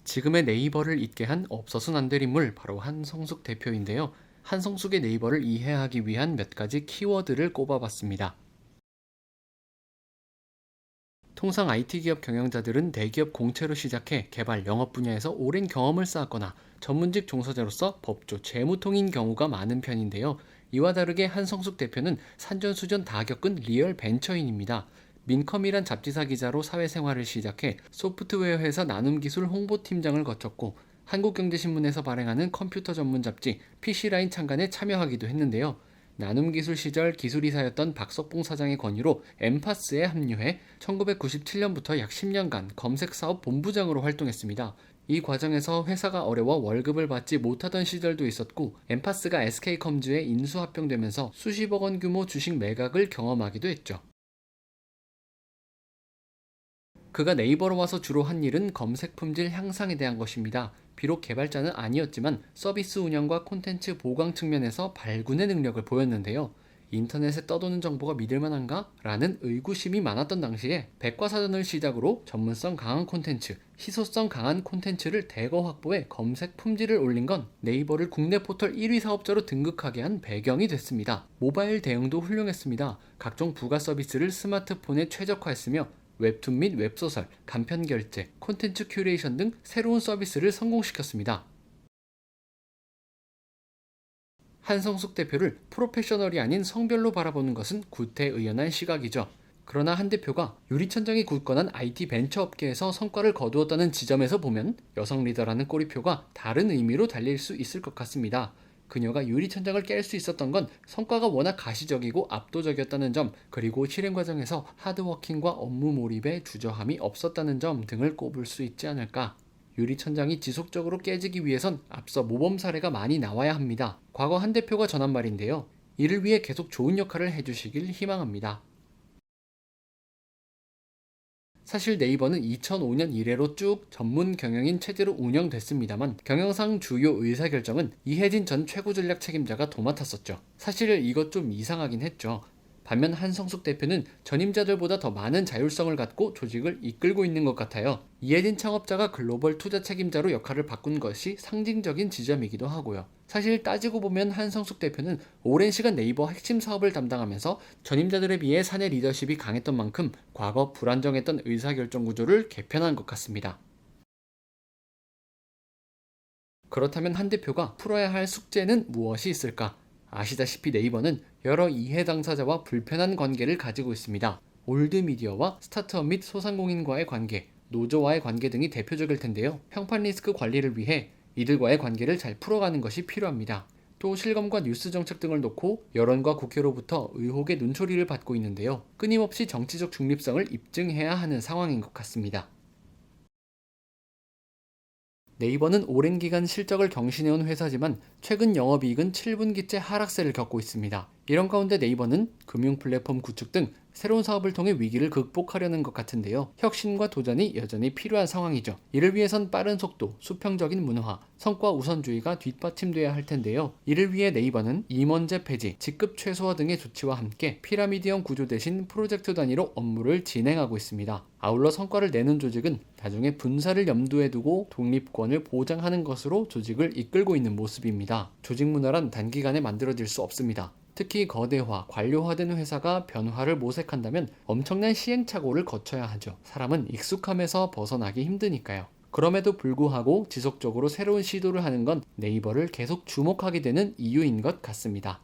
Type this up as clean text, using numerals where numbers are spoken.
지금의 네이버를 잇게 한 없어서는 안 될 인물 바로 한성숙 대표인데요. 한성숙의 네이버를 이해하기 위한 몇 가지 키워드를 꼽아봤습니다. 통상 IT 기업 경영자들은 대기업 공채로 시작해 개발, 영업 분야에서 오랜 경험을 쌓았거나 전문직 종사자로서 법조, 재무통인 경우가 많은 편인데요. 이와 다르게 한성숙 대표는 산전수전 다 겪은 리얼 벤처인입니다. 민컴이란 잡지사 기자로 사회생활을 시작해 소프트웨어 회사 나눔기술 홍보팀장을 거쳤고 한국경제신문에서 발행하는 컴퓨터 전문 잡지 PC라인 창간에 참여하기도 했는데요. 나눔기술 시절 기술이사였던 박석봉 사장의 권유로 엠파스에 합류해 1997년부터 약 10년간 검색사업 본부장으로 활동했습니다. 이 과정에서 회사가 어려워 월급을 받지 못하던 시절도 있었고 엠파스가 SK컴즈에 인수합병되면서 수십억 원 규모 주식 매각을 경험하기도 했죠. 그가 네이버로 와서 주로 한 일은 검색 품질 향상에 대한 것입니다. 비록 개발자는 아니었지만 서비스 운영과 콘텐츠 보강 측면에서 발군의 능력을 보였는데요. 인터넷에 떠도는 정보가 믿을만한가? 라는 의구심이 많았던 당시에 백과사전을 시작으로 전문성 강한 콘텐츠, 희소성 강한 콘텐츠를 대거 확보해 검색 품질을 올린 건 네이버를 국내 포털 1위 사업자로 등극하게 한 배경이 됐습니다. 모바일 대응도 훌륭했습니다. 각종 부가 서비스를 스마트폰에 최적화했으며 웹툰 및 웹소설, 간편 결제, 콘텐츠 큐레이션 등 새로운 서비스를 성공시켰습니다. 한성숙 대표를 프로페셔널이 아닌 성별로 바라보는 것은 구태의연한 시각이죠. 그러나 한 대표가 유리천장이 굳건한 IT 벤처 업계에서 성과를 거두었다는 지점에서 보면 여성 리더라는 꼬리표가 다른 의미로 달릴 수 있을 것 같습니다. 그녀가 유리천장을 깰 수 있었던 건 성과가 워낙 가시적이고 압도적이었다는 점, 그리고 실행 과정에서 하드워킹과 업무 몰입에 주저함이 없었다는 점 등을 꼽을 수 있지 않을까. 유리천장이 지속적으로 깨지기 위해선 앞서 모범 사례가 많이 나와야 합니다. 과거 한 대표가 전한 말인데요. 이를 위해 계속 좋은 역할을 해주시길 희망합니다. 사실 네이버는 2005년 이래로 쭉 전문 경영인 체제로 운영됐습니다만 경영상 주요 의사결정은 이혜진 전 최고전략 책임자가 도맡았었죠. 사실 이것 좀 이상하긴 했죠. 반면 한성숙 대표는 전임자들보다 더 많은 자율성을 갖고 조직을 이끌고 있는 것 같아요. 이혜진 창업자가 글로벌 투자 책임자로 역할을 바꾼 것이 상징적인 지점이기도 하고요. 사실 따지고 보면 한성숙 대표는 오랜 시간 네이버 핵심 사업을 담당하면서 전임자들에 비해 사내 리더십이 강했던 만큼 과거 불안정했던 의사결정 구조를 개편한 것 같습니다. 그렇다면 한 대표가 풀어야 할 숙제는 무엇이 있을까? 아시다시피 네이버는 여러 이해 당사자와 불편한 관계를 가지고 있습니다. 올드미디어와 스타트업 및 소상공인과의 관계, 노조와의 관계 등이 대표적일 텐데요. 평판 리스크 관리를 위해 이들과의 관계를 잘 풀어가는 것이 필요합니다. 또 실검과 뉴스 정책 등을 놓고 여론과 국회로부터 의혹의 눈초리를 받고 있는데요. 끊임없이 정치적 중립성을 입증해야 하는 상황인 것 같습니다. 네이버는 오랜 기간 실적을 경신해온 회사지만 최근 영업이익은 7분기째 하락세를 겪고 있습니다. 이런 가운데 네이버는 금융 플랫폼 구축 등 새로운 사업을 통해 위기를 극복하려는 것 같은데요. 혁신과 도전이 여전히 필요한 상황이죠. 이를 위해선 빠른 속도, 수평적인 문화, 성과 우선주의가 뒷받침돼야 할 텐데요. 이를 위해 네이버는 임원제 폐지, 직급 최소화 등의 조치와 함께 피라미드형 구조 대신 프로젝트 단위로 업무를 진행하고 있습니다. 아울러 성과를 내는 조직은 나중에 분사를 염두에 두고 독립권을 보장하는 것으로 조직을 이끌고 있는 모습입니다. 조직 문화란 단기간에 만들어질 수 없습니다. 특히 거대화, 관료화된 회사가 변화를 모색한다면 엄청난 시행착오를 거쳐야 하죠. 사람은 익숙함에서 벗어나기 힘드니까요. 그럼에도 불구하고 지속적으로 새로운 시도를 하는 건 네이버를 계속 주목하게 되는 이유인 것 같습니다.